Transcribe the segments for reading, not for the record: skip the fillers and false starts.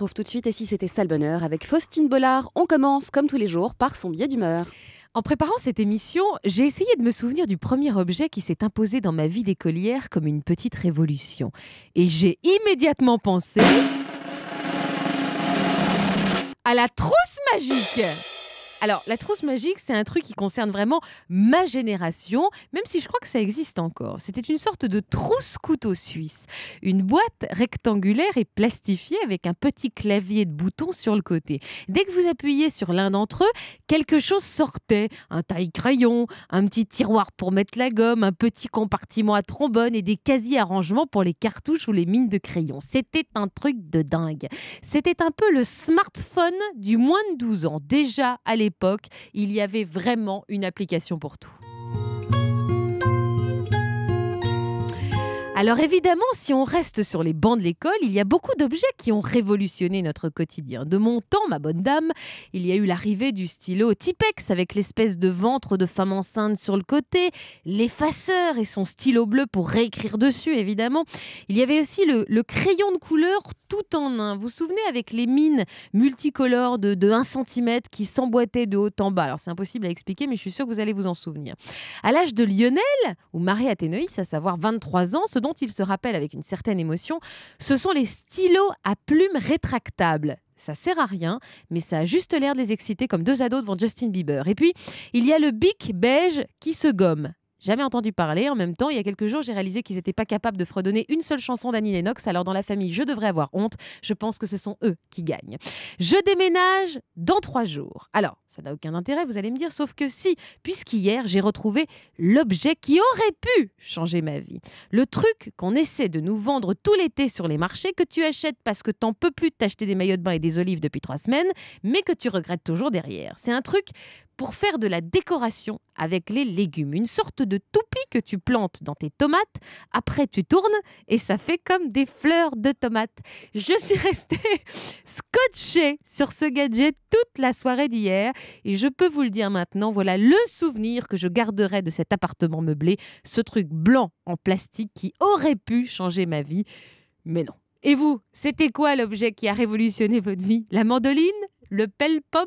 retrouve tout de suite. Et si c'était ça le bonheur avec Faustine Bollard, on commence comme tous les jours par son billet d'humeur. En préparant cette émission, j'ai essayé de me souvenir du premier objet qui s'est imposé dans ma vie d'écolière comme une petite révolution. Et j'ai immédiatement pensé à la trousse magique. Alors, la trousse magique, c'est un truc qui concerne vraiment ma génération, même si je crois que ça existe encore. C'était une sorte de trousse-couteau suisse. Une boîte rectangulaire et plastifiée avec un petit clavier de boutons sur le côté. Dès que vous appuyiez sur l'un d'entre eux, quelque chose sortait. Un taille-crayon, un petit tiroir pour mettre la gomme, un petit compartiment à trombone et des quasi-arrangements pour les cartouches ou les mines de crayons. C'était un truc de dingue. C'était un peu le smartphone du moins de 12 ans. Déjà, à l'époque, il y avait vraiment une application pour tout. Alors évidemment, si on reste sur les bancs de l'école, il y a beaucoup d'objets qui ont révolutionné notre quotidien. De mon temps, ma bonne dame, il y a eu l'arrivée du stylo Tipex avec l'espèce de ventre de femme enceinte sur le côté, l'effaceur et son stylo bleu pour réécrire dessus, évidemment. Il y avait aussi le crayon de couleur tout en un. Vous vous souvenez avec les mines multicolores de 1 cm qui s'emboîtaient de haut en bas. Alors c'est impossible à expliquer, mais je suis sûre que vous allez vous en souvenir. À l'âge de Lionel, ou Marie-Athénoïs, à savoir 23 ans, ce dont il se rappelle avec une certaine émotion, ce sont les stylos à plumes rétractables. Ça sert à rien, mais ça a juste l'air de les exciter comme 2 ados devant Justin Bieber. Et puis, il y a le Bic beige qui se gomme. Jamais entendu parler. En même temps, il y a quelques jours, j'ai réalisé qu'ils n'étaient pas capables de fredonner une seule chanson d'Annie Lennox. Alors dans la famille, je devrais avoir honte. Je pense que ce sont eux qui gagnent. Je déménage dans 3 jours. Alors, ça n'a aucun intérêt, vous allez me dire, sauf que si, puisqu'hier, j'ai retrouvé l'objet qui aurait pu changer ma vie. Le truc qu'on essaie de nous vendre tout l'été sur les marchés, que tu achètes parce que t'en peux plus de t'acheter des maillots de bain et des olives depuis 3 semaines, mais que tu regrettes toujours derrière. C'est un truc pour faire de la décoration avec les légumes. Une sorte de toupie que tu plantes dans tes tomates. Après, tu tournes et ça fait comme des fleurs de tomates. Je suis restée scotchée sur ce gadget toute la soirée d'hier. Et je peux vous le dire maintenant, voilà le souvenir que je garderai de cet appartement meublé. Ce truc blanc en plastique qui aurait pu changer ma vie. Mais non. Et vous, c'était quoi l'objet qui a révolutionné votre vie? La mandoline? Le pelle-pomme?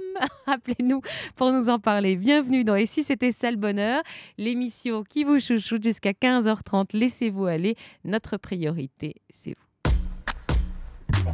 Appelez-nous pour nous en parler. Bienvenue dans Et si c'était ça le bonheur, l'émission qui vous chouchoute jusqu'à 15h30. Laissez-vous aller. Notre priorité, c'est vous.